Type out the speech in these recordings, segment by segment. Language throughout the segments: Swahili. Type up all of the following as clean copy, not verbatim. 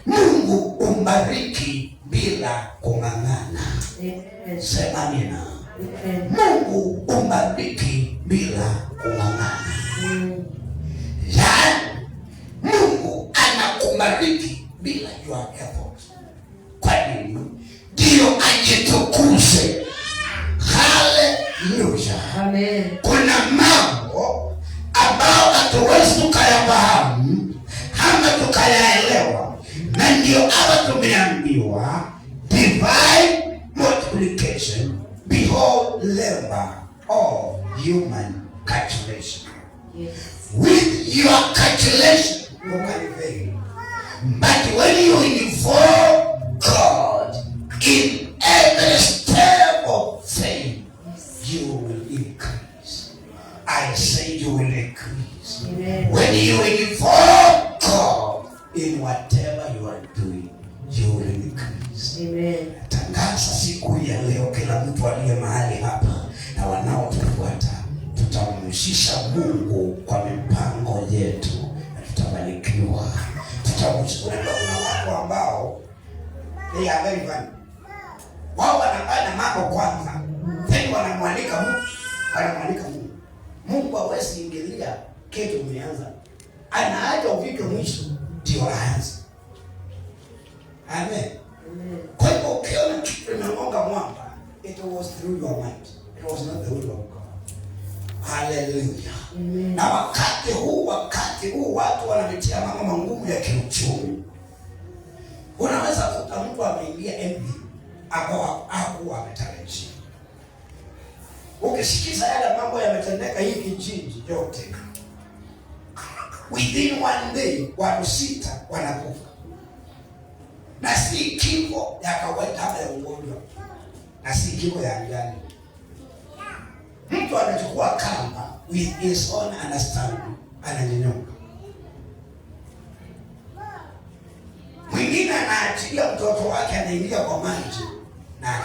Mungu umbariki bila kung'ang'ana. Sema amina. Mungu umbariki bila kung'ang'ana. Yaani Mungu anakubariki bila your effort. Kwa nini? Ndio ajitukuze. Haleluya. Amen. Kuna mambo ambao hatuwezi tukayafahamu ama tukayaelewa, na ndio hapa tumeambiwa divine multiplication, behold labor of human calculation. Yes. With your calculation you can fail, but when you involve God in every step of faith, you will increase. I say you will increase. Amen. When you involve God in whatever you are doing, you will increase. Amen. Tangaza siku ya leo, kila mtu aliye mahali hapa na wanaotufuata, tutamhusisha Mungu kwa mipango yetu na tutabarikiwa. Tutamhusisha na watu ambao they are very funny. Wao wanafanya mambo kwanza, then wanamwalika Mungu. Mungu hawezi ingilia kitu umeanza. Anaacha ufike mwisho ndio aanze. Amen. Kwa hivyo ukiona kitu imegonga mwamba, it was through your mind. It was not the will of God. Hallelujah. Na wakati huu watu wanapitia mambo magumu ya kiuchumi. Unaweza kuta mtu ameingia MD ambao hakuwa ametarajia. Ukisikiza yale mambo yametendeka hii kijiji yote, within one day watu 6 wanakufa, na si kifo ya kawaida hapa ya ugonjwa, na si kifo ya ajali. Mtu anachukua kamba with his own understanding, ananyonyoka. Mwingine anaachilia mtoto wake, anaingia kwa maji na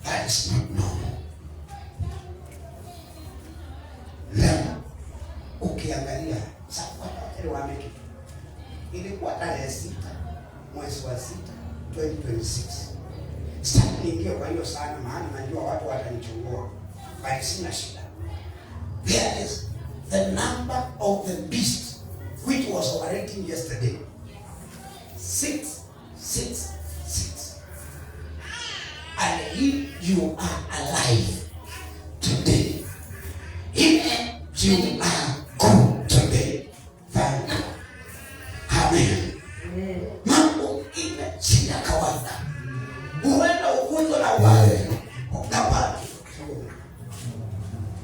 that is not normal. Leo ukiangalia safari wa Meki ilikuwa tarehe 6 mwezi wa 6 2026. Sasa niingie kwa hiyo sana, maana najua watu watanichungua, bali sina shida. There is the number of the beast which was operating yesterday. 666. And if you are alive today, if you are good today, thank God. Amen. Mambo ime si ya kawaida. Huenda ugonjwa na wale utapata.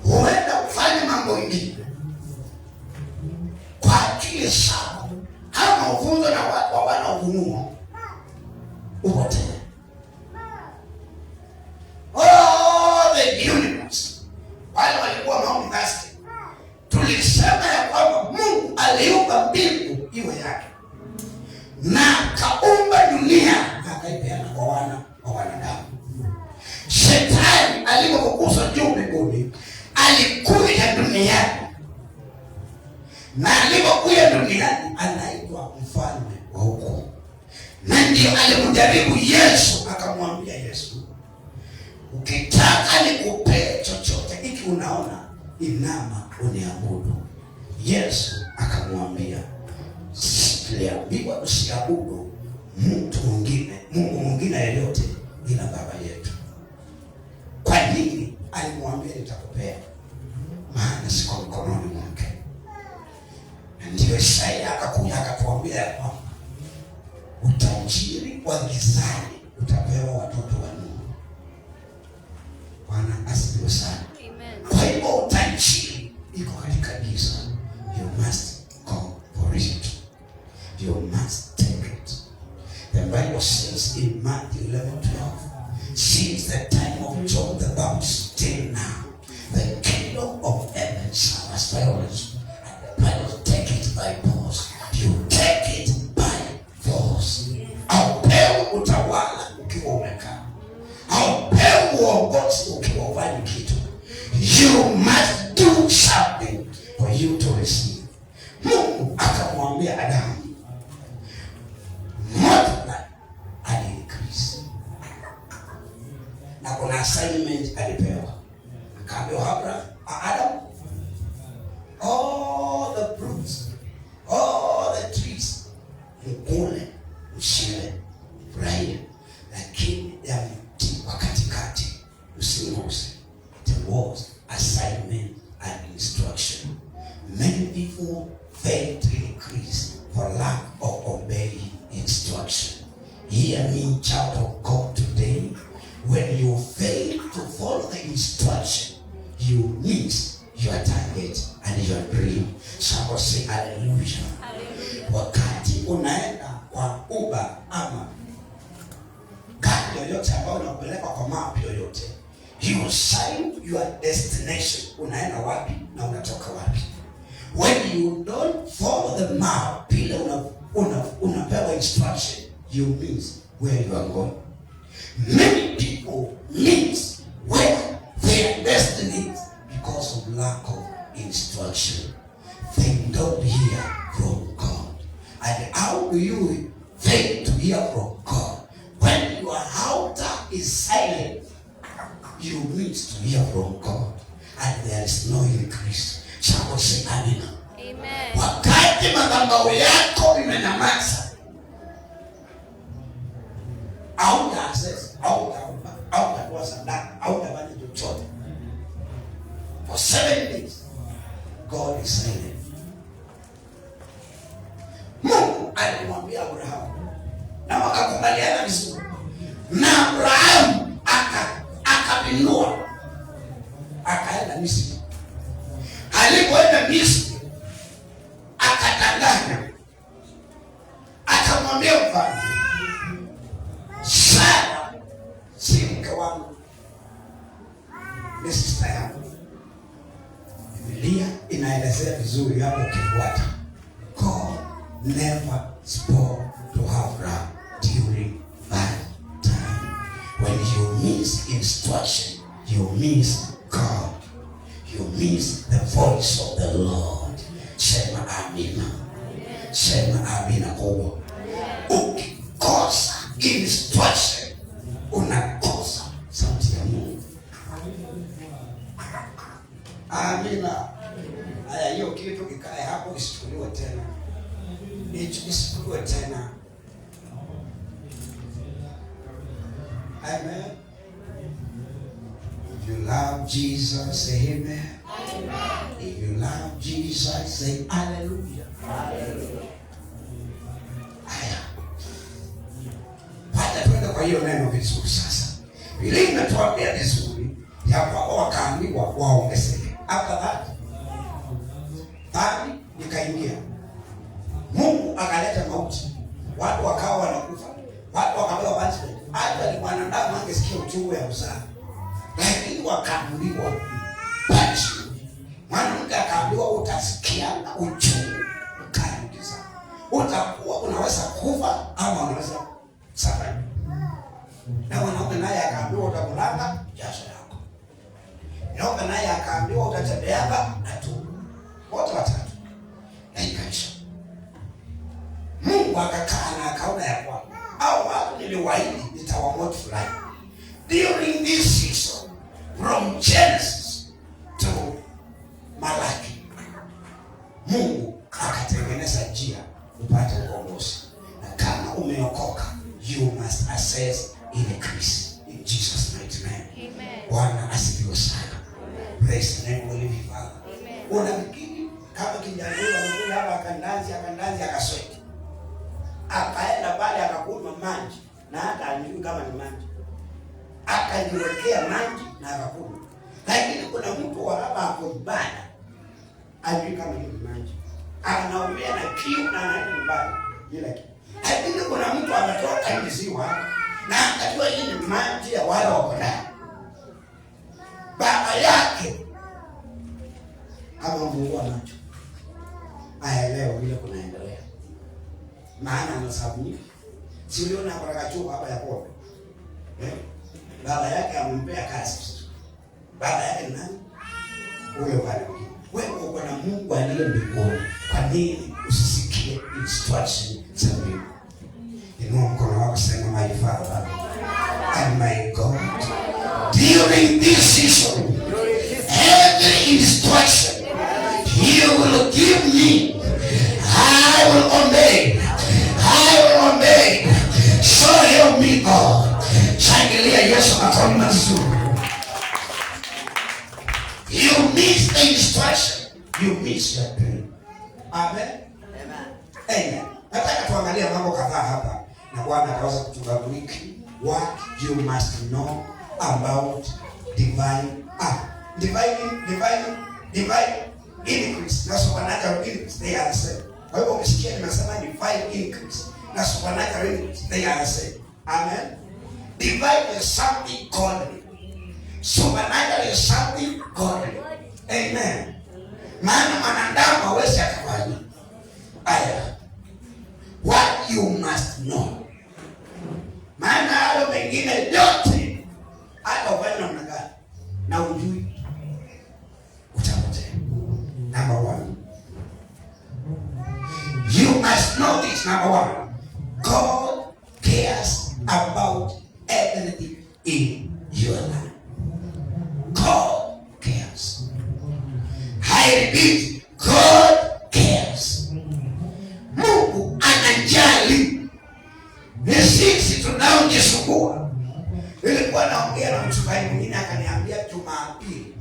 Huenda ufanye mambo ingine kwa akili sawa, ama ugonjwa na watu hawana ugumu upote. The universe, wale walikuwa maombi basi, tulisema ya kwamba Mungu aliumba mbingu iwe yake na akaumba dunia akaipeana kwa wanadamu. Shetani alipokuza juu mbinguni alikuja duniani, na alipokuja duniani anaitwa mfalme wa huko, na ndio alimjaribu Yesu, akamwambia Yesu, ukitaka nikupe chochote hiki unaona, inama uniabudu. Yesu akamwambia, sikuambiwa usiabudu Mungu mwingine yeyote ila Baba yetu. Kwa nini alimwambia nitakupea? Maana siko mkononi mwake. Ndio Isaya akakuja akatuambia ya kwamba utajiri wa gizani utapewa watoto wa Mungu. Bwana asifiwe sana. Amen. Kwa hivyo utajiri iko katika giza. You must go for it. You must take it. The Bible says in Matthew 11:12, since the time of John the Baptist till now, the kingdom of heaven suffers violence, and the Bible take it by force. You take it by force. Aupewe utawala ukiwa umekaa. Aupewe uongozi ukiwa ufanye kitu. You must do something for you to receive. Mungu akamwambia Adamu, come, multiply and increase. Na kuna assignment alipewa. Akaambiwa Adam, all the fruits, all the trees, mkule, mshile, furahia, lakini ya mti wa katikati usiguse. It was assignment and instruction. Many people fail to increase for lack of obeying instruction. Hear me, child of God, today. When you fail to follow the instruction, you miss your target and your dream. Somebody say hallelujah. Wakati unaenda kwa Uber ama gari yoyote ambayo unapeleka kwa map yoyote, you sign your destination. Unaenda wapi na unatoka wapi. When you don't follow the map, bila unapewa instruction, you miss where you are going. Many people miss where their destiny is because of lack of instruction. They don't hear from God. And how do you fail to hear from God? When your altar is silent, you miss to hear from God, and there is no increase. Shall say amen. Amen. Wakati madhabahu yako imenyamaza, au access, au kwa sadaka, au kwa chochote. For 7 days, God is silent. Mungu alimwambia Abrahamu, na wakakubaliana vizuri. Na Abrahamu akapindua, akaenda Misri. Alipoenda Misri, akatanganya, akamwambia mfalme, Sara si mke wangu, ni sister yangu. Biblia inaelezea vizuri hapo ukifuata. God never spoke to Abraham during that time. When you miss instruction, you miss God. You miss the voice of the Lord. Sema amina. Sema amina kubwa. Ukikosa instruction, unakosa sauti ya Mungu. Amina. Haya, hiyo kitu kikae hapo, isichukuliwe tena. Isichukuliwe tena. Amen. If you love Jesus, say amen. Amen. If you love Jesus, say hallelujah. Hallelujah. Haya. Pata tuende kwa hiyo neno vizuri sasa. Biblia inatuambia vizuri ya kwamba wakaambiwa waongezeke. After that, dhambi ikaingia. Mungu akaleta mauti. Watu wakawa wanakufa. Watu wakapewa punishment. Hata mwanadamu angesikia uchungu ya uzaa, lakini wakaambiwa punishment. Mwanamke akaambiwa utasikia uchungu ukaingiza. Utakuwa unaweza kufa ama unaweza safari. Na mwanaume naye akaambiwa utakulanga jasho yako. Mwanaume naye akaambiwa utatembeanga na tumbo. Wote watatu. Na ikaisha. Mungu akakaa na akaona ya kwamba hao watu niliwaahidi nitawamultiply. During this season, from Genesis to Malaki, Mungu akatengeneza njia upate ukombozi. Na kama umeokoka, you must access increase in Jesus' mighty name. Amen. Bwana asifiwe sana. Praise the name of the living Father. Amen. Unafikiri kama kijana huyo anakuja hapa akandanzi akasweti. Akaenda pale akakunywa maji na hata anijui kama ni maji. Akajiwekea maji na akakunywa. Lakini kuna mtu wa hapa hapo ibada ajui kama ni maji. Anaumia na kiu na anaenda nyumbani bila kitu. Lakini kuna mtu ametoka hivi ziwa na akajua hii ni maji ya wale wako ndani. Baba yake amemvua macho. Aelewa vile kunaendelea. Maana anasabuni. Si uliona kwa kachupa hapa ya pombe. Baba yake amempea kazi. Baba yake ni nani? Huyo pale. Wewe uko na Mungu aliye mbinguni. Kwa nini usisikie instruction to me. Inua mkono wako, sema my Father and my God, during this season, every instruction you will give me, I will obey. I will obey. So help me God. Shangilia Yesu makofi mazuri. You miss the instruction, you miss your dream. Amen. Amen. Nataka tuangalie mambo kadhaa hapa na Bwana ataweza kutubariki. What you must know about divine increase na supernatural increase, they are the same. Kwa hivyo umesikia nimesema divine increase na supernatural increase, they are the same. Amen. Divine is something godly. Supernatural is something godly. Amen. Maana mwanadamu hawezi akafanya aya. What you must know. Maana hayo mengine yote hata ufanye namna gani na ujui utapotea. Number one, you must know this. Number one, God cares about everything in your life. God cares. I repeat, God cares. Mungu anajali. Ni sisi tunaojisumbua. Nilikuwa naongea na mchungaji mwingine akaniambia Jumapili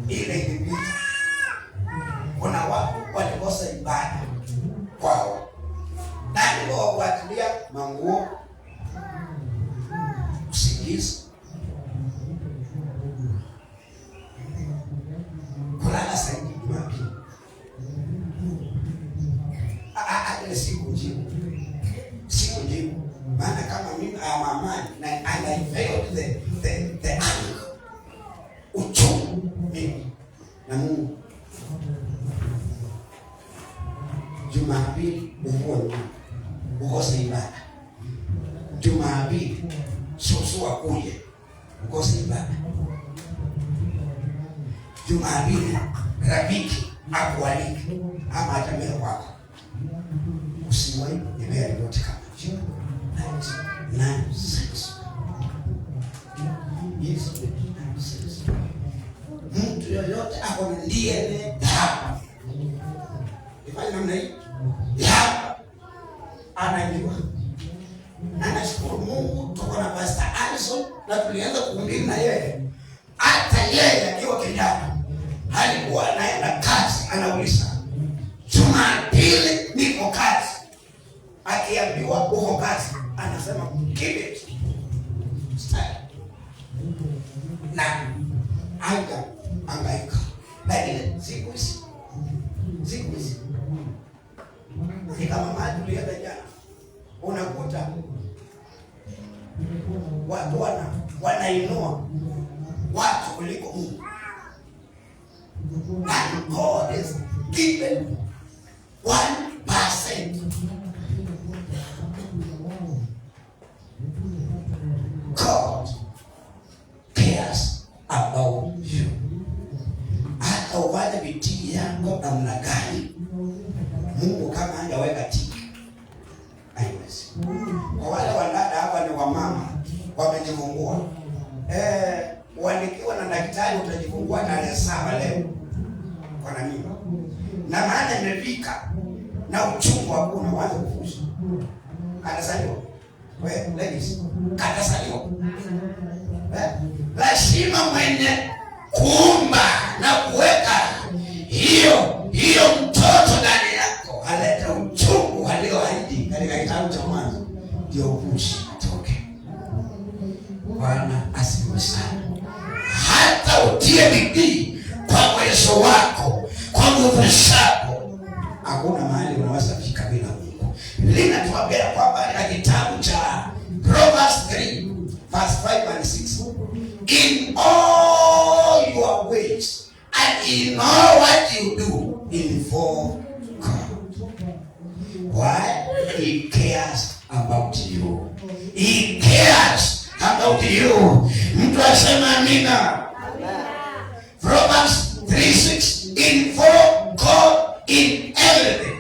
ile ilipita, kuna watu walikosa ibada kwao. Na niliwafuatilia manguo, usingizi, kulala zaidi Jumapili. Sikujibu. Maana kama mimi amamani and I felt the anger, uchungu mimi na Mungu. Jumapili ukose ibada. Jumapili susu akuje ukose ibada. Jumapili rafiki akualike ama atamea kwako, usiwahi nimea yote kama hiyo. 9:6 Yesu ndiye mtu yoyote ako ndiye hapa. Ifanye namna hii hapa anajua. Na nashukuru Mungu tuko na Pastor Alison na tulianza kuhubiri na yeye. Hata yeye akiwa kijana alikuwa anaenda kazi, anauliza Jumapili niko kazi. Akiambiwa uko kazi anasema keep it. Na angaika. Lakini siku hizi ni kama maadili ya jana. Unakuta watu wanainua watu kuliko Mungu. And God is given 1%. God cares about you. Hata ufanye bidii yako namna gani, Mungu kama hajaweka tiki haiwezi. Kwa wale wadada hapa ni wamama wamejifungua, wanikiwa na daktari utajifungua tarehe 7 leo kwa nini? Na maana imefika na uchungu hakuna, waanze kufuza. Katasaliwa. Wewe ladies, katasaliwa. Lazima mwenye kuumba na kuweka hiyo mtoto ndani yako alete uchungu alioahidi katika kitabu cha Mwanzo, ndio upushi atoke. Bwana asifiwe sana. Hata utie bidii kwa uwezo wako, kwa nguvu zako, hakuna mahali unaweza kufika bila Mungu. Linatuambia kwamba katika kitabu cha Proverbs 3 verse 5 and 6, in all your ways and in all what you do, involve God. Why? He cares about you. He cares about you. Mtu asema amina. Proverbs 3:6, involve God in everything.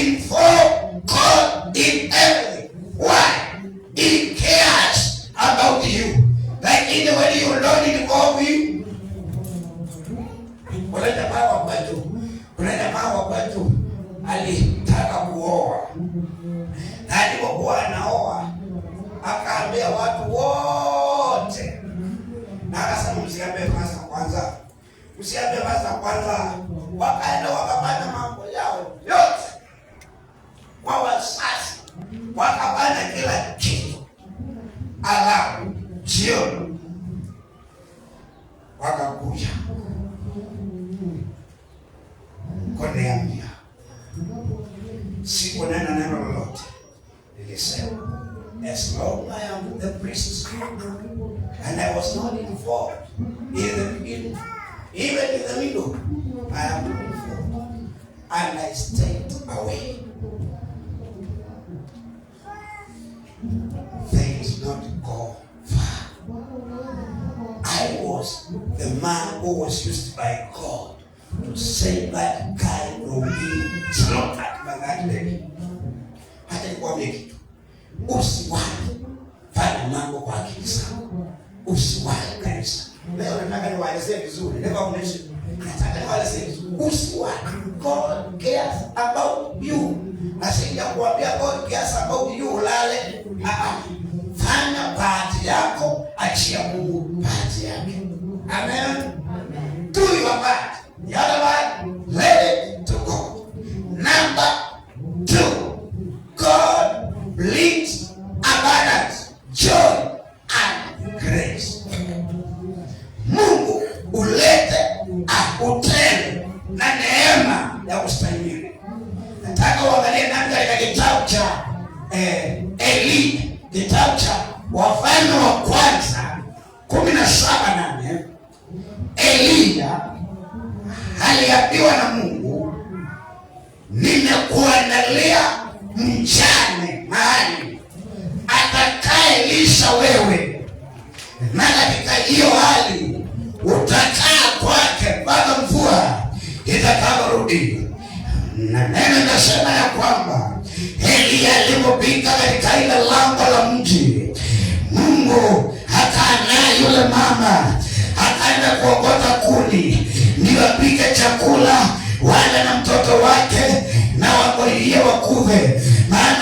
Involve God in everything. Why? He cares about you. Like when you don't involve you. Kuna jamaa wa kwetu alitaka kuoa. Na alipokuwa anaoa akaambia watu wote. Na akasema msiambie kwanza. Msiambie kwanza. Wakaenda wakafanya mambo yao yote. Kwa wasasi wakafanya kila kitu. Alafu jioni wakakuja kuniambia, sikunena neno lolote. Nilisema, as long as I am the priest and I was not involved in the beginning, even in the middle, I am not involved, and I stayed away. Things not go far. I was the man who was used by God to say that guy will be slaughtered by that lady. Hata nikwambie kitu, usiwahi fanya mambo kwa akili zako. Usiwahi kanisa. Leo nataka niwaelezee vizuri. Nataka niwaelezee vizuri. Usiwahi. God cares about you. Nasija kuambia God cares about you ulale. Fanya bahati yako, achia Mungu bahati yake. Amen. Do your part. The other one, let it to God. Number 2, God brings abundance, joy, and grace. Mungu ulete utele na neema ya kustahimili. Nataka uangalie nani katika kitabu cha Eli, kitabu cha Wafalme wa Kwanza 17:8. Elia aliambiwa na Mungu, nimekuandalia mjane mahali atakayelisha wewe, na katika hiyo hali utakaa kwake mpaka mvua itakaporudi. Na neno linasema ya kwamba Elia alipopita katika ile lango la mji, Mungu akaandaa yule mama, akaenda kuokota kuni ndio apike chakula wale na mtoto wake na wakolie wakuve, maana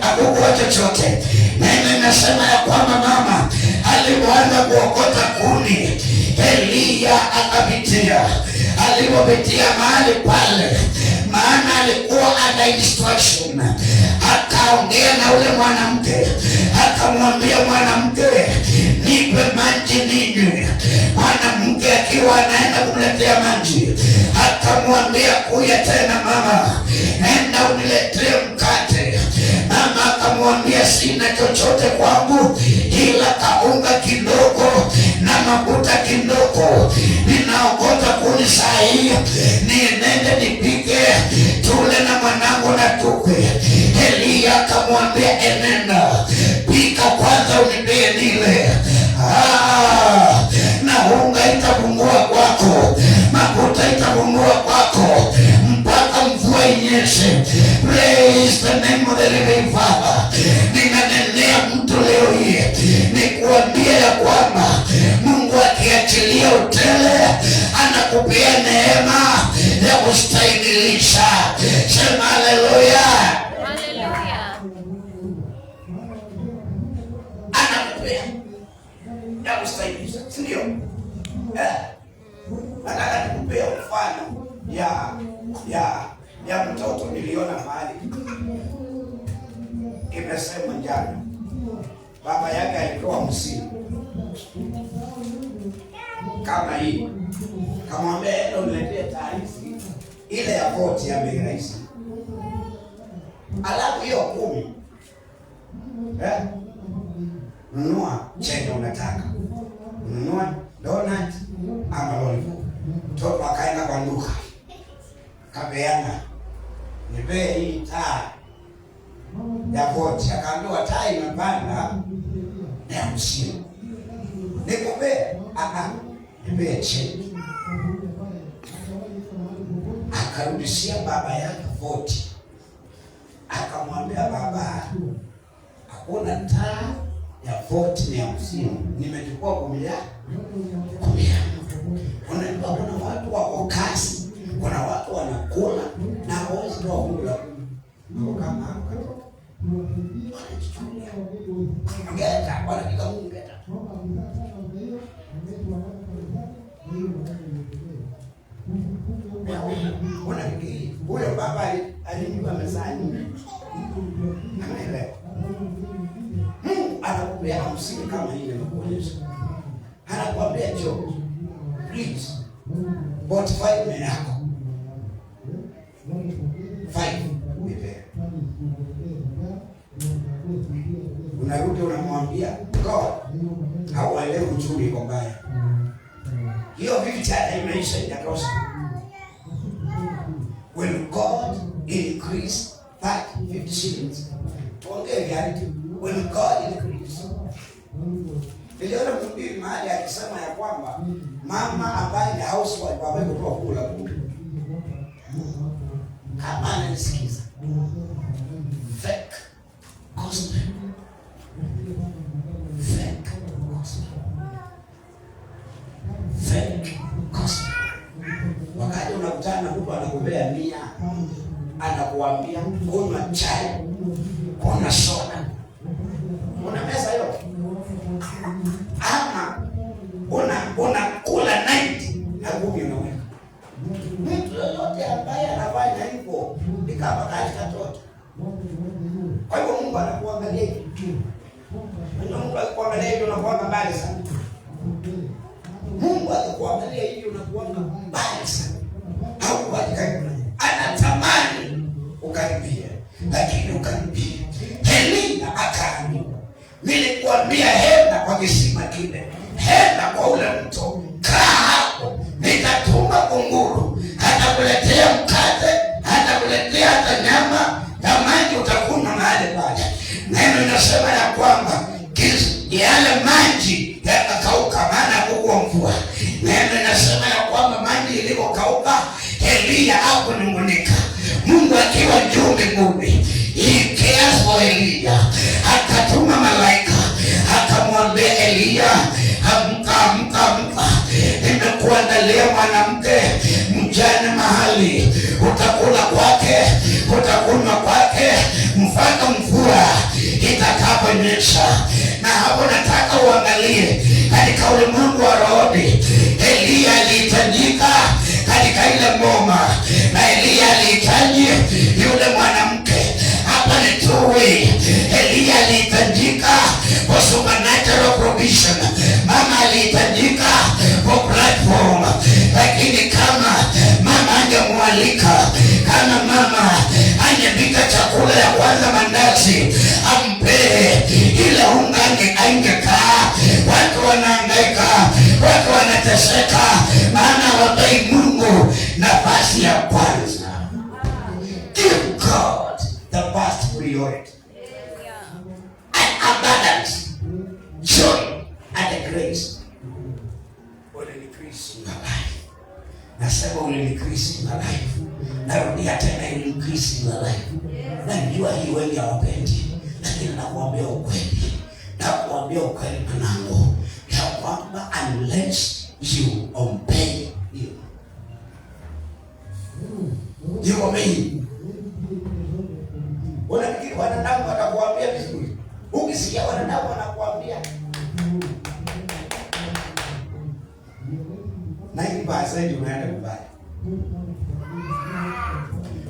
hakukuwa chochote. Neno inasema ya kwamba mama alipoanza kuokota kuni, Elia akapitia. Alipopitia mahali pale, maana alikuwa ana instruction, akaongea na ule mwanamke, akamwambia mwanamke, nipe maji ninywe. Mwanamke akiwa anaenda kumletea maji, akamwambia kuja tena mama, nenda uniletee mkate. Mama akamwambia sina chochote kwangu ila kaunga kidogo na mafuta kidogo, ninaokota kuni saa hii niende nipike tule na mwanangu na tukwe. Elia akamwambia enenda, pika kwanza unipee nile. Na unga itapungua kwako, mafuta itapungua kwako, mpaka mvua inyeshe. Praise the name of the living Father. Ninanenea mtu leo hii nikuambia ya kwamba Mungu akiachilia utele, anakupea neema ya kustahimilisha. Sema haleluya. Haleluya. Anakupea ya kustahimilisha, si ndio? Nataka nikupea mfano ya mtoto niliona mahali. Imesema jana baba yake alikuwa msimu kama hii, kamwambia endo niletee taarifa ile ya voti ya bei rahisi, alafu hiyo 10 nunua chenye unataka, nunua donut ama lollipop. Mtoto akaenda kwa duka, kapeana, nipe hii taa ya voti. Akaambiwa taa imepanda na ya msimu, nikupe nipe cheki. Akarudishia baba yake voti akamwambia baba, hakuna taa ya 40 ni 50, nimechukua 10 yangu. Kuna watu wako kasi, kuna watu wanakula na hawezi toa kula. Kama ngeta wanapika ngeta. Huyo baba alijua mezani. Anaelewa. Anakuambia 50 kama ile nakuonyesha. Anakuambia Joe, please, but 5 men yako. 5 nipe. Unarudi unamwambia God, hauelewi uchumi uko mbaya. Hiyo vipi tena imeisha inatosha. When God increase that 50 shillings, tuongee reality. When God increase, niliona mhubiri mahali akisema ya kwamba mama ambaye ni housewife ambaye kutoa kula kama ananisikiza, fake gospel, fake gospel, fake gospel. Wakati unakutana na mtu anakumbea 100, anakuambia kunywa chai, kunywa soda, una meza hiyo, ama unakula 90 na 10 unaweka. Mtu yoyote ambaye anafanya hivyo ni kama katika katoto. Kwa hivyo Mungu anakuangalia hivi. Mungu anakuangalia hivi, unakuwa mbali sana. Mungu anakuangalia hivi, unakuwa mbali sana. Au karibu. Anatamani ukaribie, lakini ukaribie. Elia akaambiwa, nilikuambia henda kwa kisima kile, henda kwa ule mto, kaa hapo, nitatuma kunguru, atakuletea mkate, atakuletea hata nyama na maji, utakunywa mahali pale. Neno inasema ya kwamba yale maji yakakauka, maana hakukuwa mvua. Neno inasema ya kwamba maji ilipokauka, Elia hakunung'unika. Mungu akiwa juu mbinguni, he cares for Elia. Akatuma malaika, akamwambia Elia, amka. Nimekuandalia mwanamke mjane mahali, utakula kwake, utakunywa kwake mpaka mvua itakaponyesha. Na hapo nataka uangalie katika ulimwengu wa rohoni, Elia alihitajika katika ile ngoma, na Elia alihitaji yule mwanamke. Hapa ni two-way. Elia alihitajika for supernatural provision, mama alihitajika for platform. Lakini kama mama angemwalika, kama mama angepika chakula ya kwanza mandazi, ampe ile unga, angekaa. Watu wanahangaika, watu wanateseka, maana wapai Mungu nafasi ya kwanza. Give God the first priority. And abundance, joy, and the grace will increase in your life. Nasema will increase in your life. Narudia tena, will increase in your life. Najua hii wengi hawapendi, lakini nakuambia ukweli. Nakuambia ukweli mwanangu, ya kwamba unless you obey him, you obey. Unafikiri wanadamu watakuambia vizuri? Ukisikia wanadamu wanakuambia 90% unaenda kubaya.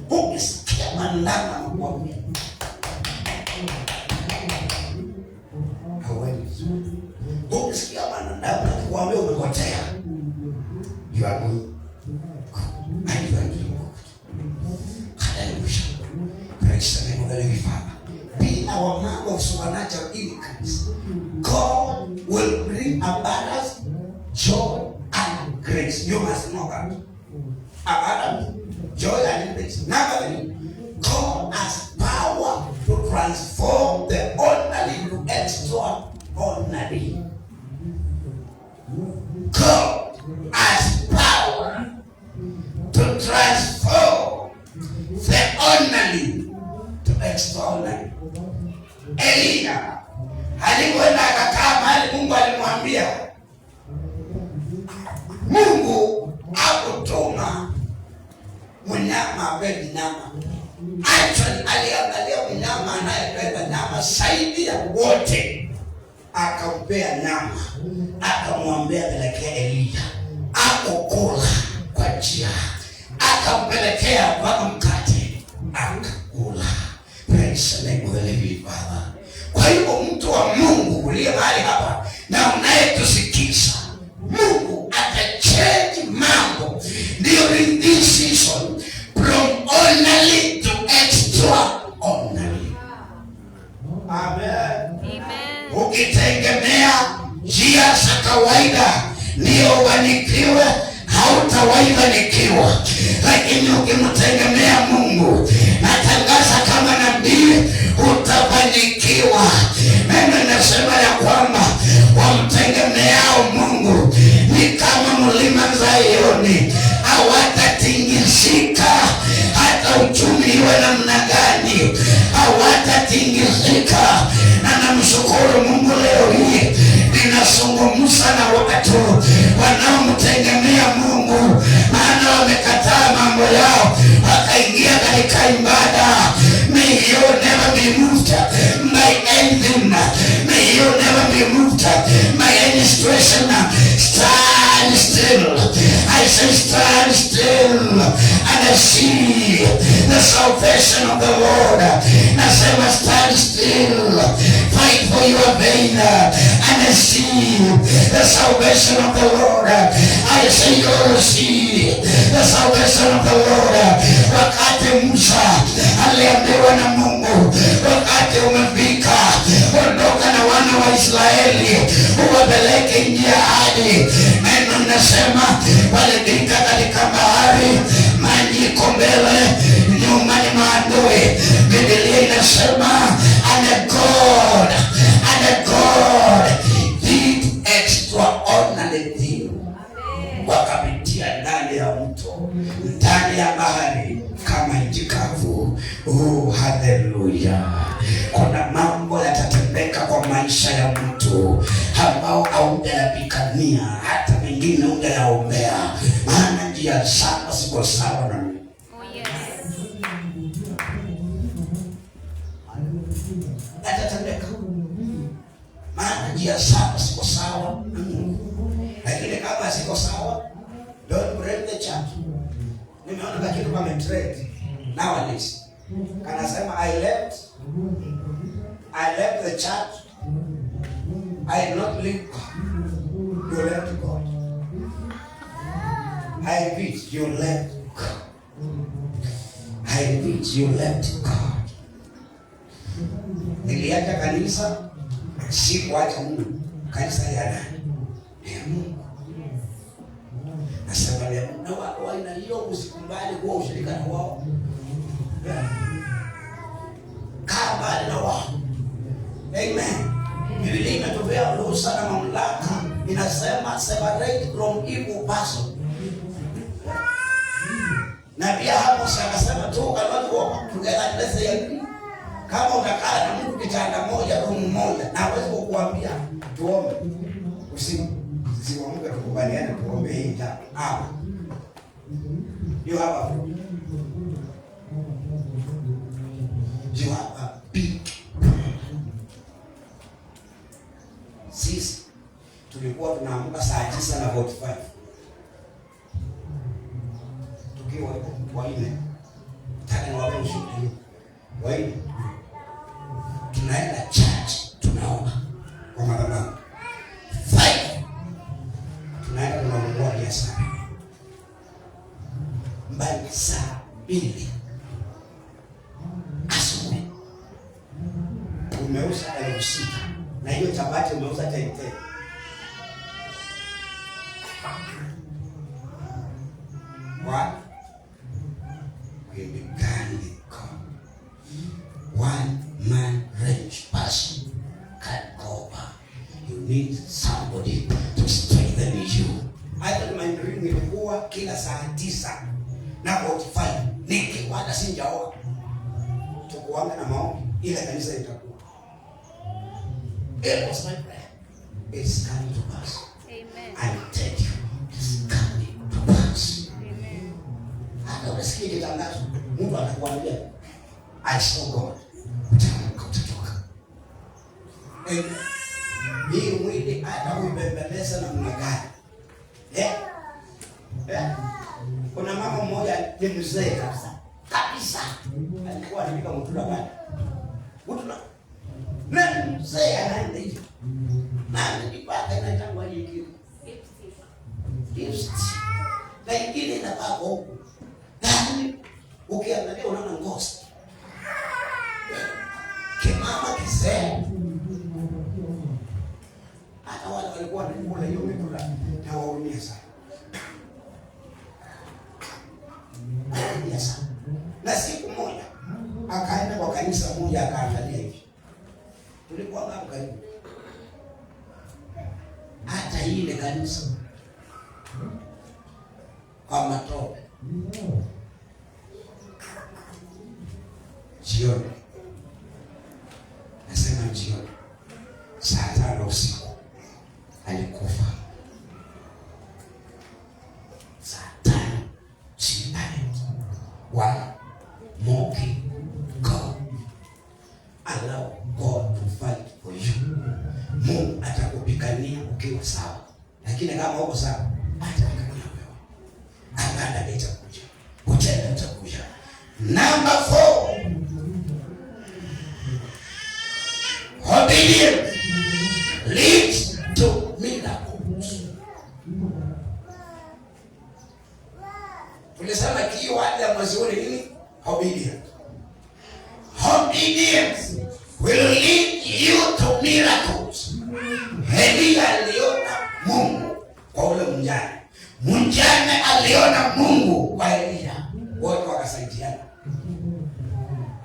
Ukisikia wanadamu wanakuambia hawezi. Ukisikia wanadamu wanakuambia umepotea, you are going. Be our man of supernatural increase. God will bring abundance, joy, and grace. You must know that. Abundance, joy, and grace. Number 3, God has power to transform the ordinary to extraordinary. God has power to transform the ordinary to extraordinary. extraordinary. Elia alikwenda akakaa mahali Mungu alimwambia. Mungu hakutuma mnyama abebe nyama. Actually aliangalia mnyama anayebeba nyama zaidi ya wote, akampea nyama, akamwambia pelekea Elia. Akakula kwa njia, akampelekea mpaka mkate, akakula. Praise the name of the living Father. Kwa hivyo mtu wa Mungu uliye mahali hapa na unayetusikiza, Mungu atachange mambo during this season from ordinary to extraordinary. Amen. Amen. Ukitegemea njia za kawaida ndio ubarikiwe, hautawaianikiwa. Lakini ukimtegemea Mungu, natangaza kama nabii, utabarikiwa. Mimi nasema ya kwamba wamtegemeao Mungu ni kama mlima Zayuni, hawatatingizika hata uchumi iwe namna gani, hawatatingizika. Na namshukuru Mungu leo hii ninazungumza na watu wanaomtegemea Mungu, maana wamekataa mambo yao wakaingia katika ibada. May you never be moved by anything. May you never be moved by any situation. Stand still. I say stand still and see the salvation of the Lord. Nasema stand still, fight for your vein and see the salvation of the Lord. I say you'll see the salvation of the Lord. Wakati Musa aliambiwa na Mungu, wakati umefika, ondoka na wana wa Israeli uwapeleke nchi ya ahadi. Neno nasema walipita katika bahari, maji iko mbele, nyuma ni maadui. Biblia inasema and God did extraordinary thing. Wakapitia ndani ya mto, ndani ya bahari kama nchi kavu. Oh, hallelujah. Kuna mambo yatatendeka kwa maisha ya mtu ambao haujayapigania, hata mengine hujayaombea, maana njia zako siko sawa na mimi. Oh yes. Yatatendeka, maana njia zako siko sawa na Mungu. Lakini kama siko sawa, don't blame the church. Nimeona lakini kama trade nowadays. Kanasema I left the church. I did not leave God. You left God. I repeat, you left God. I repeat, you left God. Niliacha kanisa, si kuacha Mungu. Kanisa ya nani? Ya Mungu. Nasema leo na watu wana hiyo usikubali kuwa ushirika na wao. Kaa mbali na wao. Amen. Biblia imetupea ruhusa na mamlaka, inasema separate from evil person. Na pia hapo akasema tu watu wako together let's say kama unakaa na mtu kitanda moja room moja, na hawezi kukuambia tuombe usiombe tukubaliane tuombe hii hapa. You have a big. Sisi tulikuwa tunaamka saa 9:45 tukiwa waine tena wape ushuhuda waine, tunaenda church, tunaomba kwa madhabahu 5, tunaenda tunaomba biashara mbali saa 2 asubuhi. Umeuza 6,000 na hiyo chapati umeuza 10. What? We began with God. One man rich person can go back. You need somebody to strengthen you. Hata my dream ilikuwa kila saa 9 na 45 nikiwada sinjaoa. kuanga na maombi, ile kanisa itakuwa. It was my prayer. It's coming to pass. Amen. I tell you, it's coming to pass. Amen. Hata unasikia kitangazo, Mungu atakwambia, I saw God. Utatoka. Amen. Hii mwili hata uibembeleza na mnagani. Kuna mama mmoja ni mzee kabisa. Alikuwa anapika mtula gani? Mtula. Na mzee anaenda hivi. Na nilipata inaitwa hiki. Lipstick. Na ingine inapaka huko. Na ukiangalia unaona ngozi. Kimama kizee. Hata wale walikuwa wanakula hiyo mikula na waumia sana. Yes. Na siku moja akaenda kwa kanisa moja akaangalia hivi. Tulikuwa hapo karibu. Hata ile kanisa kwa matope. Jioni. Nasema jioni. Saa 5 usiku alikufa. Saa 5 why? Mocking God. Allow God to fight for you. Mungu atakupigania ukiwa sawa. Lakini kama uko sawa, atakupigania wewe. Aganda itakuja. Ujana utakuja. Number 4. Obedience leads to miracles. Tulisema kiwa ya mazuri nini? Obedience. Obedience will lead you to miracles. Elia aliona Mungu kwa ule mjane. Mjane aliona Mungu kwa Elia. Wote wakasaidiana.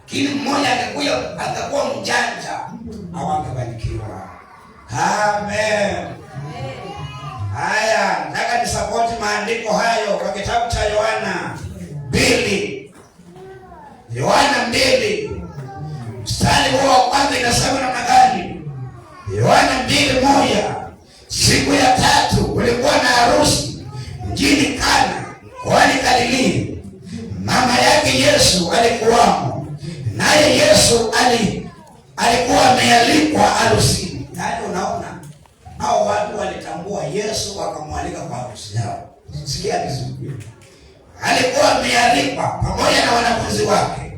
Kile mmoja angekuja atakuwa mjanja, hawangefanikiwa. Amen. Haya, nataka nisapoti maandiko hayo kwa kitabu cha Yohana 2. Yohana 2. Mstari wa kwanza inasema namna gani? Yohana 2:1. Siku ya 3 kulikuwa na harusi mjini Kana, mkoani Galilaya. Mama yake Yesu alikuwamo. Naye Yesu alikuwa amealikwa harusini. Yaani unaona, hao watu walitambua Yesu wakamwalika kwa harusi yao. Sikia vizuri. Alikuwa amealikwa pamoja na wanafunzi wake.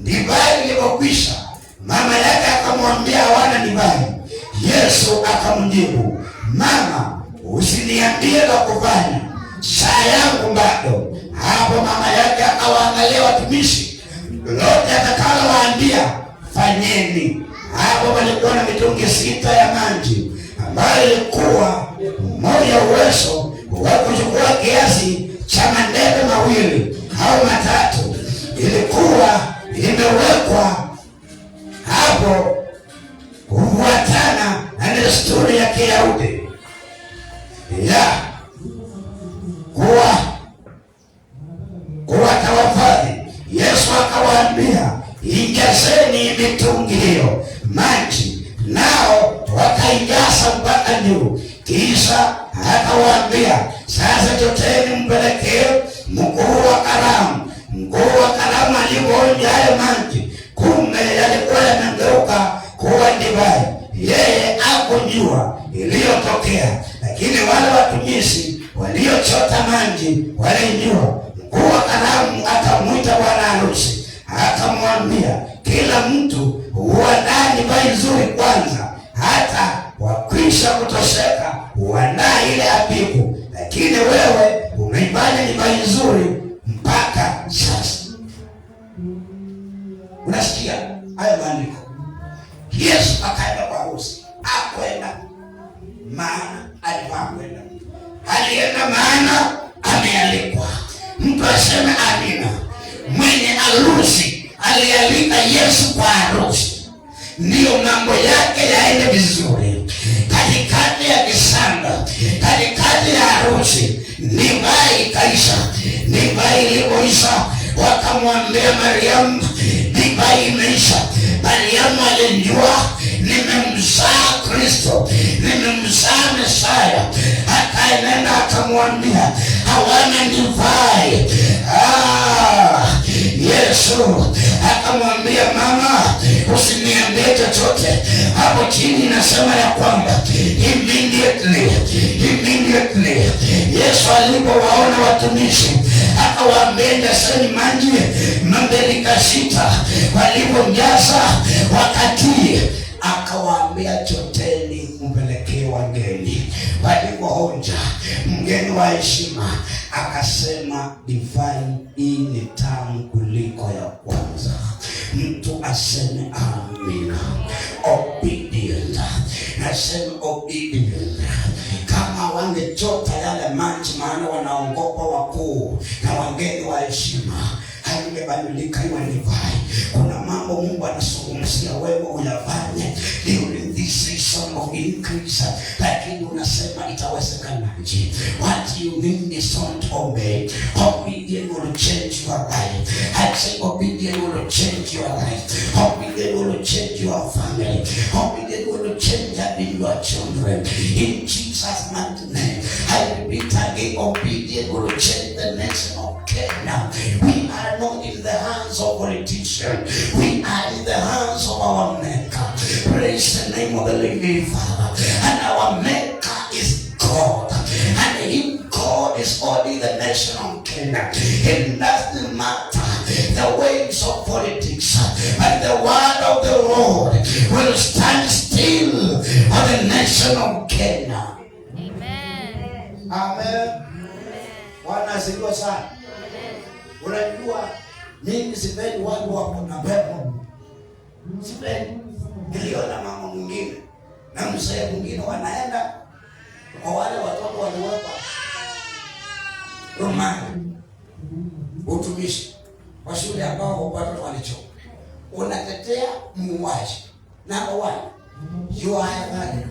Divai ilipokwisha, mama yake akamwambia hawana divai. Yesu akamjibu, "Mama, usiniambie la kufanya, saa yangu bado." Hapo mama yake akawaangalia watumishi, "Lolote atakalowaambia fanyeni." Hapo walikuwa na mitungi 6 ya maji, ambayo ilikuwa moja uwezo wa kuchukua kiasi cha mandebe 2 au 3. Ilikuwa imewekwa hapo kufuatana na desturi ya Kiyahudi ya kuwa tawafadhi. Yesu akawaambia, "Ijazeni mitungi hiyo maji." Nao wakaijaza mpaka juu. Kisha akawaambia, "Sasa choteni mpelekee mkuu wa karamu." Mkuu wa karamu alipoonja hayo maji, kumbe yalikuwa yamegeuka kuwa divai. Yeye hakujua iliyotokea, lakini wale watumishi waliochota maji walijua. Mkuu wa karamu akamwita bwana harusi, akamwambia, "Kila mtu huandaa divai nzuri kwanza, hata wakwisha kutosheka huandaa ile apiku, lakini wewe umeifanya divai nzuri mpaka sasa." Unasikia hayo maandiko? Yesu akaenda kwa harusi. Akwenda maana alifaa kwenda. Alienda maana amealikwa. Mtu aseme amina. Mwenye harusi alialika Yesu kwa harusi, ndio mambo yake yaende vizuri. Katikati ya kisanga, katikati ya harusi, divai ikaisha. Divai ilipoisha, wakamwambia Mariamu, mimba imeisha. Mariamu alijua nimemzaa Kristo, nimemzaa Mesaya. Akaenda akamwambia hawana divai. Yesu akamwambia mama, usiniambie chochote. Hapo chini nasema ya kwamba immediately Yesu alipowaona watumishi akawaambia jaseni maji mabirika 6, walipomjaza wakati akawaambia choteni mpelekee wageni. Walipoonja, mgeni wa heshima akasema divai hii ni tamu kuliko ya kwanza. Mtu aseme amina. Obedient. Nasema obedient. Kama wangechota yale maji, maana wanaogopa wakuu na wageni wa heshima, haingebadilika iwe divai. Kuna mambo Mungu anazungumzia wewe uyafanye during this season of increase, lakini unasema itawezekanaje? What you mean is don't obey. Obedience will change your life. I say obedience will change your life. Obedience will change your family. Obedience will change your children. In Jesus' mighty name, I repeat again, obedience will change the nation of Kenya. We are not in the hands of politicians. We are in the hands of our Maker. Praise the name of the living Father. And our Maker is God. And Him God is holding the nation of Kenya. It doesn't matter the ways of politics, but the word of the Lord will stand still on the nation of Kenya. Amen. Amen. Bwana asifiwe sana. Unajua mimi sipendi watu wako na pepo. Sipendi. Niliona mama mwingine na mzee mwingine wanaenda kwa wale watoto waliwapa rumani utumishi wa shule ambao watoto walichoka. Unatetea muuaji. Number 1, you are valid.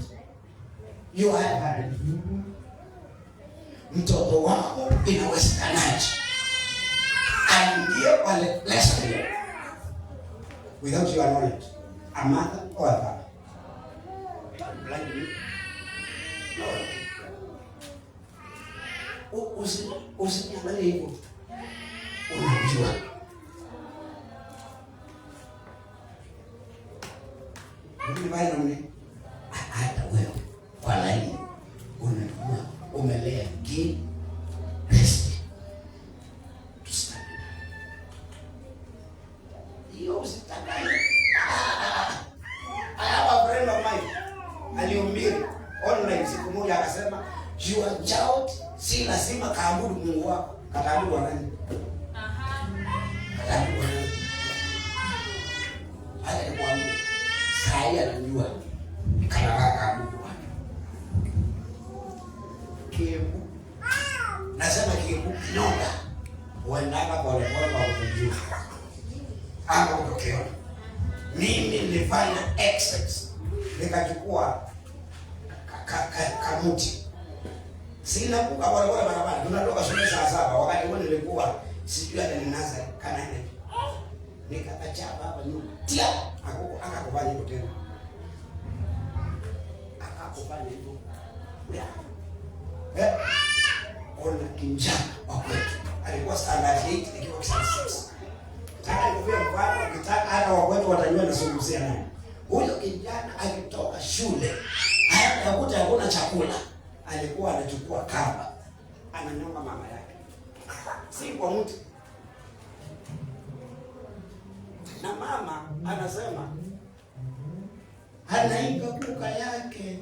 You are valid. Mtoto wako inawezekanaje aingie pale lesson without your knowledge? A mother or a father? Blind you? No. Usiniangalie hivyo. Unajua. Mimi bado mimi hata wewe kwa laini unajua umelea give respect to stand. Hiyo usitanganye. I have a friend of mine alihubiri online siku moja akasema your child si lazima kaabudu Mungu wako, kaabudu nani? Kaabudu nani? Hata nikwambia sai anajua kaabudu nani. Kibu. Nasema kibu nyonga. Uendaka pole pole kwa kujua. Anga kutokea. Mimi nilifanya exercise. Nikachukua kamuti. Sina kuka wale barabara. Tunatoka shule saa 7 wakati huo nilikuwa sijui hata ninaanza Kanaani. Nikakachapa hapa nyuma. Tia akakufanya hivyo tena. Akakufanya hivyo. Ona kinjana wa kwetu. Alikuwa standard 8 nikiwa standard 6. Taka nikuvia mfano kitaka hata wa kwetu watajua nasungumzia nani. Huyo kijana alitoka shule. Hayakuta hakuna chakula. Alikuwa anachukua kamba. Ananyonga mama yake. Si kwa mtu. Na mama anasema anaimba kuka yake.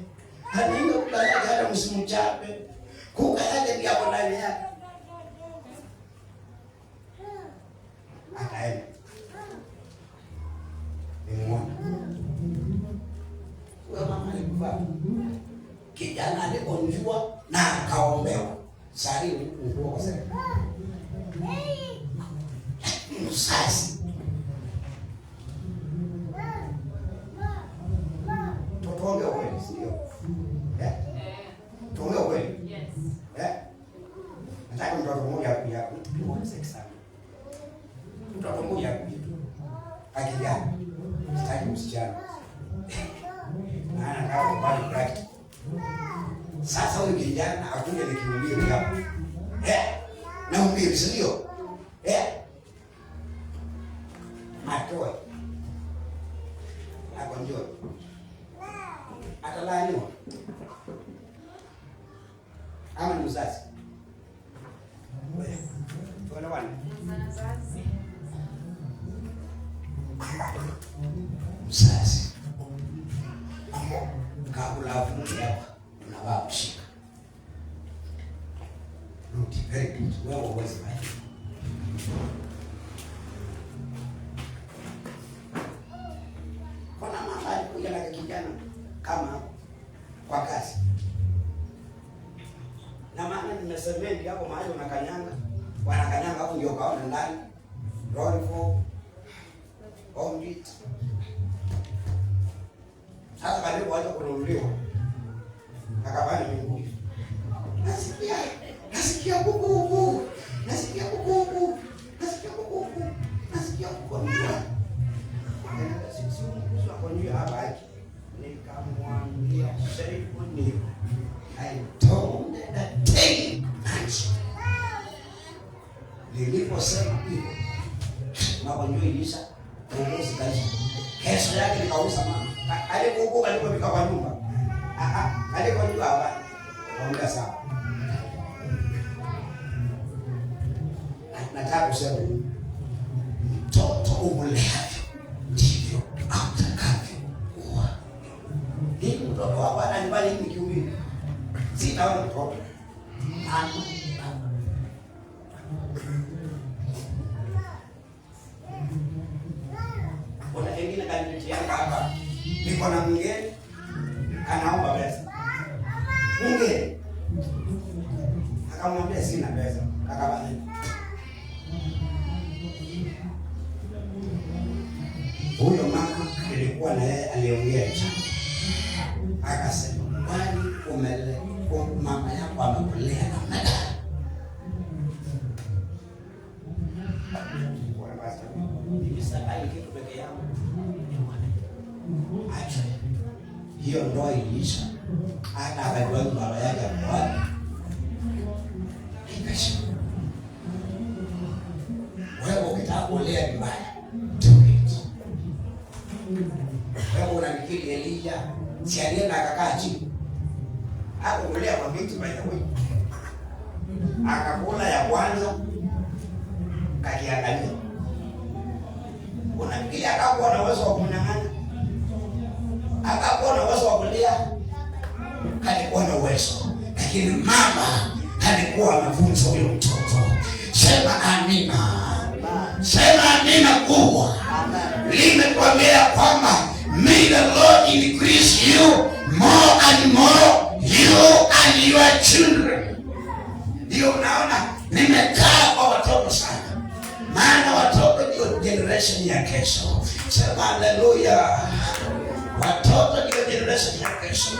Anaimba kuka yake hata msimuchape. Kuka yake ndio hapo ndani yake. Akaenda. Nimeona. Huyo mama alikufa. Kijana aliponjua na akaombewa. Sasa ni nguo kwa sasa. Msasi. Tuongee kweli, sio? Tuongee kweli. Yes. Nataka mtoto mmoja pia kupiga sex sana. msichana. Maana kama bado braki. Sasa huyu kijana akuja nikiulie hapo. Na umbiri sio? Atoe. Hapo ndio. Atalaniwa. Ama ni mzazi. Tuelewane. Mzazi. Kabla afunge hapa unavaa kushika. Rudi very good. Wewe uweze fanya. Kuna mama alikuja na kijana kama kwa kazi. Na maana nimesemeni hapo mahali unakanyanga. Wanakanyanga hapo ndio kaona ndani. Roll for on it. Sasa karibu waje kununuliwa. Akabani miguu. Nasikia kuku. Nasikia kuku. Sisi mkuzo kwa njia hapa hiki. Nikamwambia Sherifu ni I told that thing. Niliposema hivyo. Magonjwa ilisha. Uongozi kaisha. Kesho yake nikauza mama. Alikuwa alipofika kwa nyumba. Alipojua hapa. Ongea sawa. Nataka kusema mtoto umuleavyo ndivyo atakavyo kuwa. Hii mtoto wako ananibali hivi kiubini. Sitaona mtoto. Kuna wengine kanipitianga hapa. Niko na mgeni anaomba pesa. Mgeni akamwambia sina pesa. Akabani. Huyo mama alikuwa na yeye aliongea chama. Akasema, "Kwani mama yako amekulea namna gani?" Kwa basta. Mimi sasa kitu peke yangu. Acha. Hiyo ndoa iliisha. Hata akajua baba yake alikuwa. Ikasha. Wewe ukitaka kulea vibaya. Wewe unafikiri Elia si alienda akakaa chini? Hapo kulea kwa binti by the way. Akakula ya kwanza kakiangalia. Unafikiri akakuwa na uwezo wa kumnyang'anya? Akakuwa na uwezo wa kulea? Alikuwa na uwezo. Lakini mama alikuwa amefunza huyo mtoto. Sema amina. Sema amina kubwa. Limekwambia kwamba may the Lord increase you more and more, you and your children. Ndio unaona nimekaa kwa watoto sana. Maana watoto ndio generation ya kesho. Sema haleluya. Watoto ndio generation ya kesho.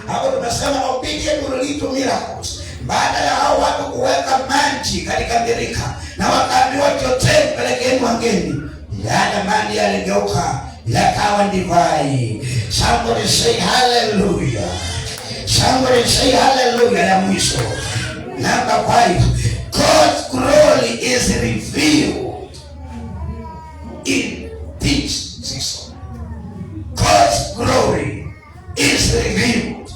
Hapo tunasema obedient will lead to miracles. Baada ya hao watu kuweka maji katika birika na wakaambiwa choteni pelekeni wageni, yale maji yaligeuka yakawa divai. Somebody say hallelujah. Somebody say hallelujah. Ya mwisho number 5, God's glory is revealed in this season. God's glory is revealed.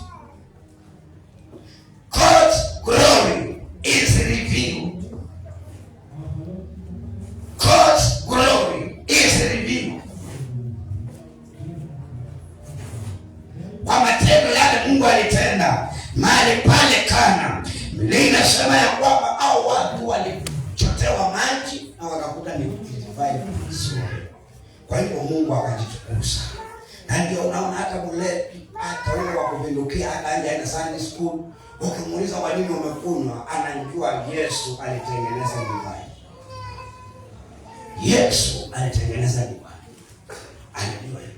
God's glory is revealed. God's glory is revealed. Kwa matendo yale Mungu alitenda mahali pale Kana, linasema ya kwamba hao watu walichotewa maji na wakakuta ni divai. Kwa hiyo Mungu akajitukuza. Na ndio unaona hata mlevi, hata ule wa kupindukia, hata anaenda Sunday school, ukimuuliza kwa nini umekunywa, anajua Yesu alitengeneza divai. Yesu alitengeneza divai. Anajua hilo.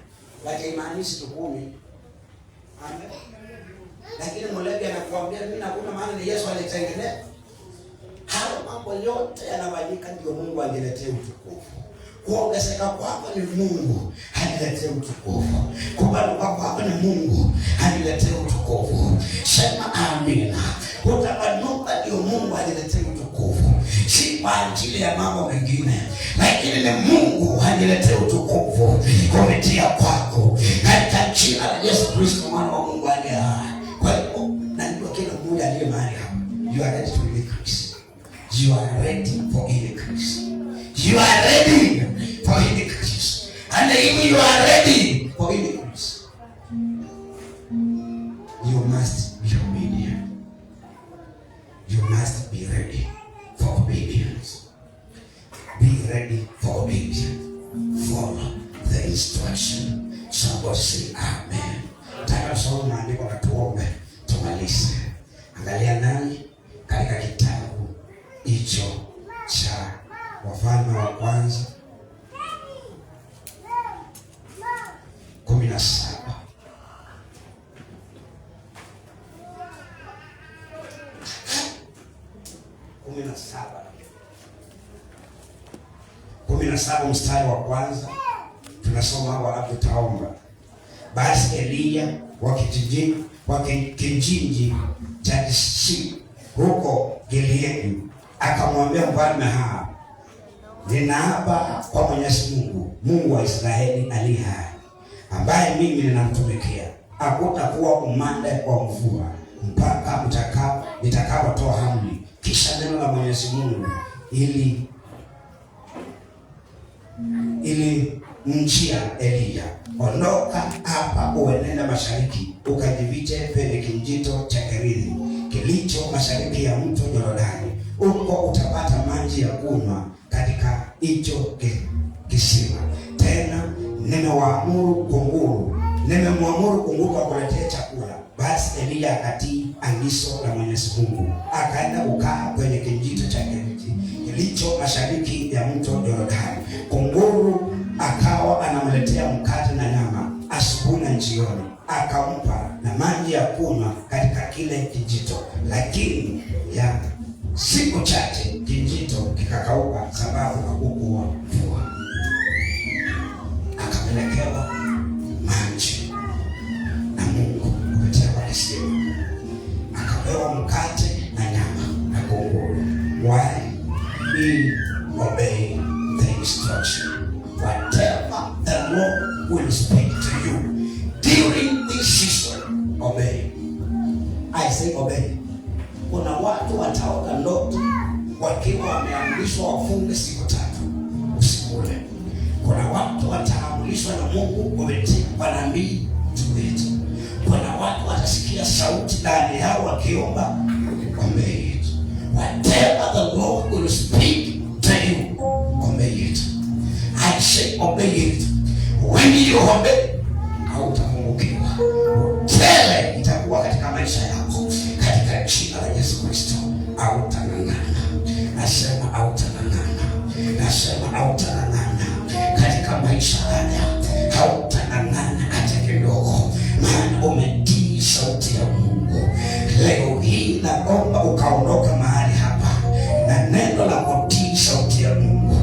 Wacha imaanishi tukumi. Amen. Lakini mlevi anakuambia mimi nakunywa maana ni Yesu alitengeneza. Hayo mambo yote yanafanyika ndio Mungu angeletee utukufu. Kuongezeka kwako ni Mungu haniletee utukufu. Kupanuka kwako ni Mungu haniletee utukufu. Sema amina. Utapanuka ndio Mungu haniletee utukufu. Si kwa ajili ya mambo mengine, lakini ni Mungu haniletee utukufu kupitia kwako. Katika jina la Yesu Kristo mwana wa Mungu aliye hai. Kwa hiyo najua kila mmoja aliye mahali hapa, you are ready to increase. You are ready for increase. You are ready for increase. And if you are ready for increase, you must be obedient. You must be ready for obedience. Be ready for obedience. Follow the instruction. Somebody say amen. Taka soma maandiko na tuombe tumalize. Angalia nani katika kitabu hicho cha Wafalme wa Kwanza 17. 17 mstari wa kwanza tunasoma hapo, alafu tutaomba. Basi Eliya wa kijiji cha Tishbi huko Gileadi akamwambia mfalme Ahabu, ninaapa kwa Mwenyezi Mungu, Mungu wa Israeli aliye hai, ambaye mimi ninamtumikia, hakutakuwa umande kwa mvua mpaka nitakapotoa amri. Kisha neno la Mwenyezi Mungu ili mjia Eliya, ondoka hapa uenenda mashariki, ukajifiche penye kijito cha Kerithi kilicho mashariki ya mto Yordani. Huko utapata maji ya kunywa katika hicho kisima. Tena nimemwamuru kunguru akuletee chakula. Basi Eliya akatii agizo la Mwenyezi Mungu, akaenda kukaa kwenye kijito cha Kerithi kilicho mashariki ya mto Yordani. Kunguru akawa anamletea mkate na nyama asubuhi na jioni, akampa na maji ya kunywa katika kile kijito. Lakini ya siku chache kijito kikakauka, sababu hakukuwa mvua. Akapelekewa maji na Mungu kupitia kwa kisima, akapewa mkate na nyama na kunguru. Why? He obey the instruction. Whatever the Lord will speak to you during this season, obey. I say obey. Kuna watu wataota ndoto wakiwa wameamrishwa wafunge siku 3 usikule. Kuna watu wataamrishwa na Mungu kupitia kwa nabii wetu. Kuna watu watasikia sauti ndani yao wakiomba, obey it. Whatever the Lord will speak to you, obey it. I say obey it. When you obey, hautapungukiwa. Tele itakuwa katika maisha yako, katika jina la Yesu Kristo. Hautang'ang'ana. Nasema hautang'ang'ana. Nasema hautang'ang'ana katika maisha haya. Hautang'ang'ana hata kidogo, maana umetii sauti ya Mungu. Leo hii naomba ukaondoka mahali hapa na neno la kutii sauti ya Mungu,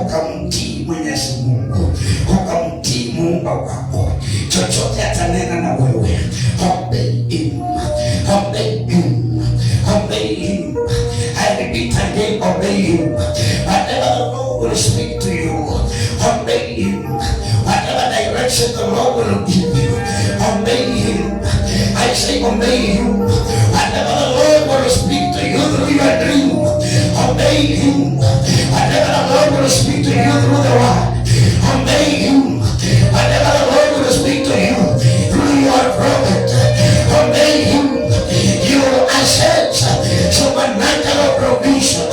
ukamtii Mwenyezi Mungu, ukamtii Muumba wako. Chochote atanena na wewe, obey him, obey him, obey him. I repeat again, obey him. Whatever the Lord will speak to you, obey him. Whatever direction the Lord will give you, obey him. I say obey him. Whatever the Lord will speak to you through your dream, obey him. Whatever the Lord will speak to you through the word, obey him. Whatever the Lord will speak to you through your prophet, obey him. You will access supernatural provision.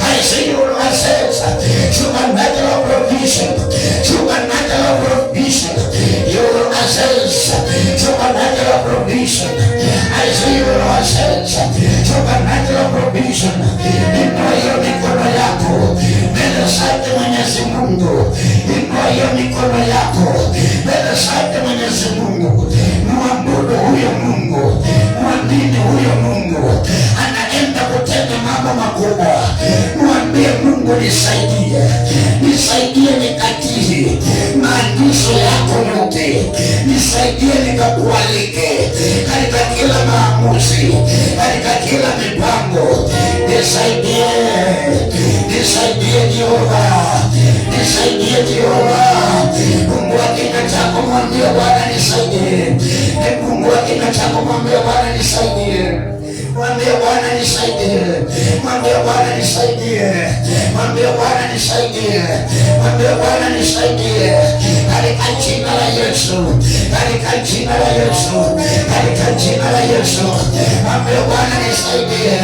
I say you will access supernatural provision. Supernatural provision. You will access supernatural provision. I say you will access supernatural provision. Inua hiyo mikono yako mbele zake Mwenyezi Mungu. Inua hiyo mikono yako mbele zake Mwenyezi Mungu. Muabudu huyo Mungu, mwamini huyo Mungu. Anaenda kutenda mambo makubwa. Mwambie Mungu, nisaidie, nisaidie nisaidie nikakualike katika kila maamuzi, katika kila mipango. Nisaidie Jehova, nisaidie Jehova. Mungu wa kinywa chako mwambie Bwana nisaidie. Mungu wa kinywa chako mwambie Bwana nisaidie. Mwambie Bwana nisaidie. Mwambie Bwana nisaidie. Mwambie Bwana nisaidie. Mwambie Bwana nisaidie. Katika jina la Yesu. Katika jina la Yesu. Katika jina la Yesu. Mwambie Bwana nisaidie.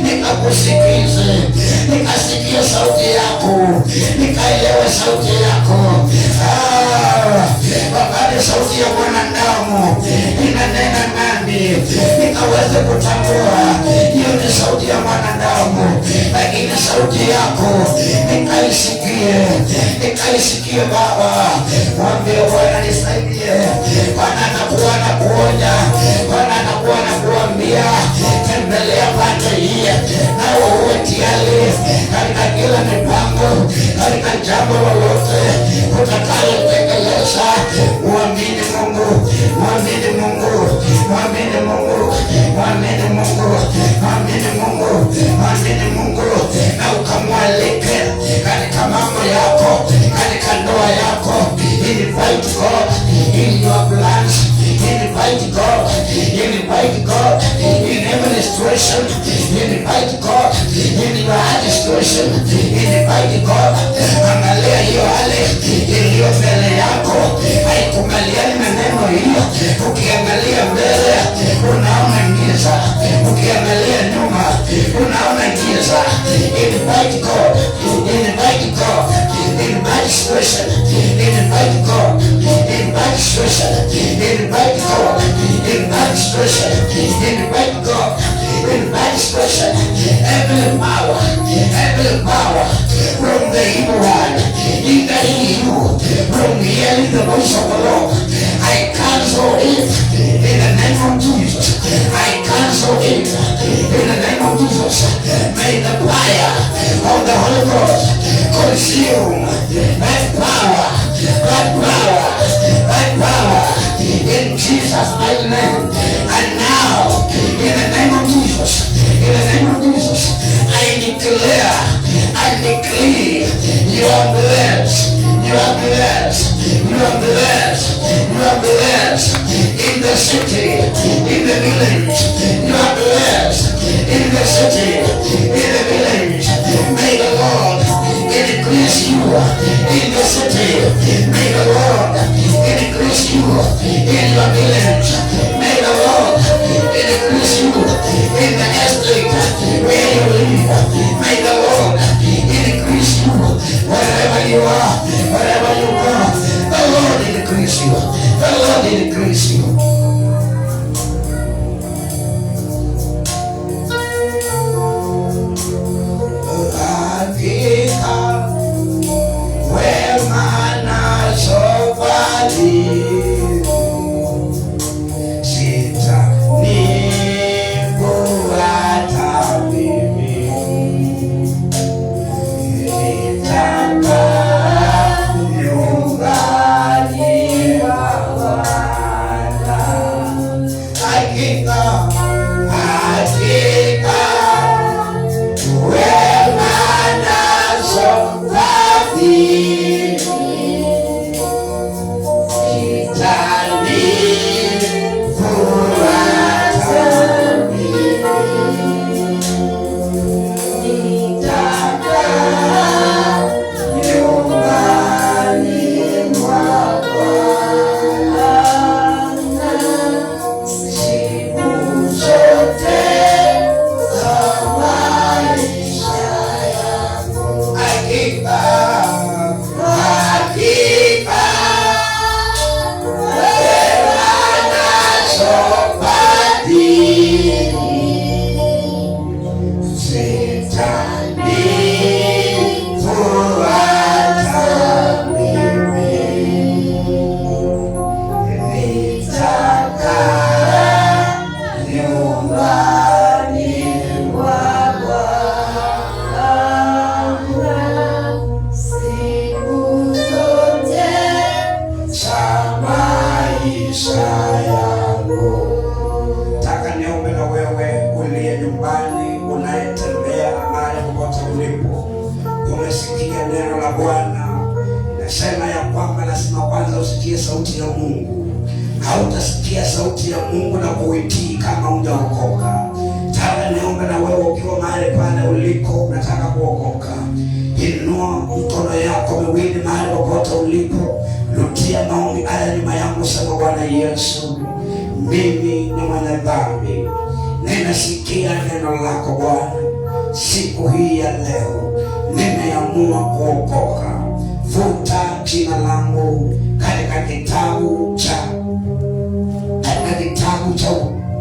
Nikakusikize. Nikasikie sauti yako. Nikaelewe sauti yako. Wakati sauti ya mwanadamu inanena nami, nikaweze kutambua hiyo ni sauti ya mwanadamu, lakini sauti yako nikaisikie Baba. Mwambie Bwana nisaidie. Bwana anakuwa anakuonya, Bwana anakuwa anakuambia tembelea pande hii na uwe tayari katika kila mipango, katika jambo lolote utakalotekeleza. Mwamini Mungu, mwamini Mungu, mwamini Mungu, mwamini Mungu, mwamini Mungu, mwamini Mungu, na ukamwalike katika mambo yako, katika ndoa yako. Invite God in your plans. Invite God. Invite God in every situation. Invite God in your hard situation. Invite God. Angalia hiyo hali iliyo mbele yako, haikubaliani na neno hiyo. Ukiangalia mbele unaona giza, ukiangalia nyuma unaona giza. Invite God. Invite God. Invite situation. Invite God. Invite situation. Invite God. Invite situation. Invite God. Invite situation. Every power from the evil one, hindering you from hearing the voice of the Lord, I cancel it in the name of Jesus. I cancel it in the name of Jesus. May the fire of the Holy Ghost consume that power, in Jesus' mighty name. And now, in the name of Jesus, I declare, you are blessed. You are blessed. You are blessed. You are blessed in the city, in the village. You are blessed in the city, in the village. May the Lord increase you in the city. May the Lord increase you in your village. May the Lord increase you in the estate where you live. May the Lord increase you wherever you are, wherever you go. The Lord increase you. The Lord increase you. Hakika maisha yangu. Nataka niombe na wewe uliye nyumbani, unayetembea mahali popote ulipo. Umesikia neno la Bwana nasema ya kwamba lazima kwanza usikie sauti ya Mungu. Hautasikia sauti ya Mungu na kuitii kama hujaokoka. Nataka niombe na wewe ukiwa mahali pale uliko unataka kuokoka. Inua mkono yako miwili mahali popote ulipo. Rudia maombi haya nyuma yangu, sema: Bwana Yesu, mimi ni mwenye dhambi. Ninasikia neno lako Bwana. Siku hii ya leo nimeamua kuokoka. Futa jina langu katika kitabu cha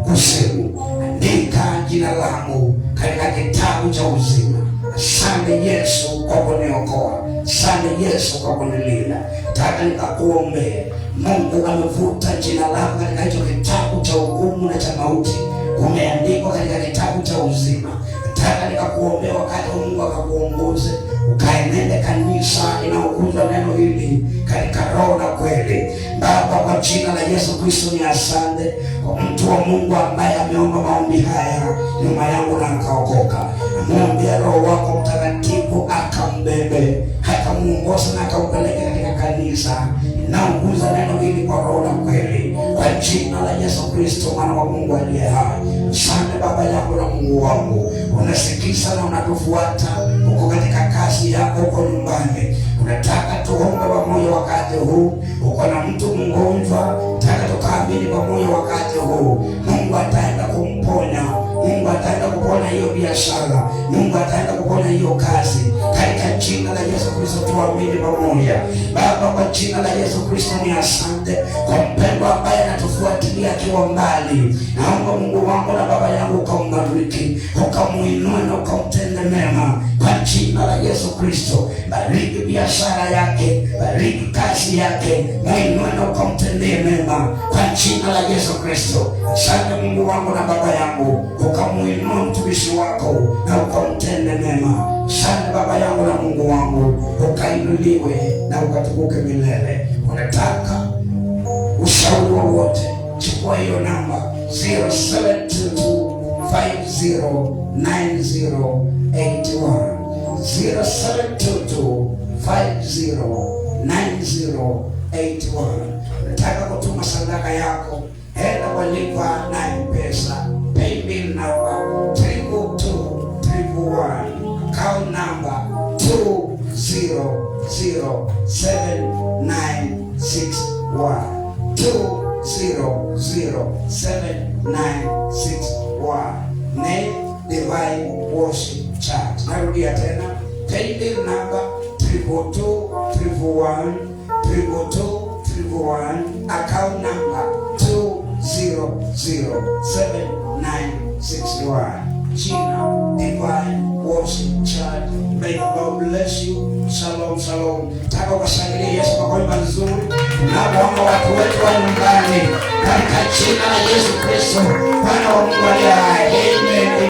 kuzimu. Andika jina langu katika kitabu cha uzima. Asante Yesu kwa kuniokoa. Asante Yesu kwa kunilinda. Nataka nikakuombee. Mungu amefuta jina lako katika hicho kitabu cha hukumu na cha mauti, umeandikwa katika kitabu cha uzima. Nataka nikakuombea wakati Mungu akakuongoze ukaenende kanisa inaokuzwa neno hili katika roho na kweli. Baba, kwa jina la Yesu Kristo, ni asante kwa mtu wa Mungu ambaye ameomba maombi haya nyuma yangu na akaokoka. Muombea Roho wako Mtakatifu akambebe, akamuongoza na akampeleka katika kanisa inaokuza neno hili kwa roho na kweli, kwa jina la Yesu Kristo, mwana wa Mungu aliye hai. Asante Baba yangu na Mungu wangu, unasikiza na unatufuata uko katika kazi yako, uko nyumbani. Unataka tuombe pamoja wakati huu. Uko na mtu mgonjwa, nataka tukaamini pamoja wakati huu. Mungu ataenda kumponya. Mungu ataenda kuponya hiyo biashara. Mungu ataenda kuponya hiyo kazi. Katika jina la Yesu Kristo tuamini pamoja. Baba, kwa jina la Yesu Kristo, ni asante kwa mpendwa ambaye anatufuatilia akiwa mbali. Naomba Mungu wangu na Baba yangu ukambariki, ukamuinue na ukamtende mema kwa jina la Yesu Kristo. Bariki biashara yake, bariki kazi yake, muinue na ukamtendee mema kwa jina la Yesu Kristo. Asante Mungu wangu na Baba yangu, ukamuinue mtumishi wako na ukamtende mema. Asante Baba yangu na Mungu wangu, ukainuliwe na ukatukuke milele. Unataka ushauri wowote, chukua hiyo namba 0722509081 0722509081. Unataka kutuma sadaka yako, enda kwa lipa na M-Pesa, paybill number 32231, account number 2007961, 2007961. Name Divine Worship Church. Narudia tena, paybill number 32231, 32231, account number 2007961. Jina Divine Worship Church. May God bless you. Shalom, shalom. Taka ukashangilia Yesu kwa kuimba nzuri. Naomba watu wetu wa nyumbani katika jina la Yesu Kristo, Bwana wa Mungu aliye hai. Amen.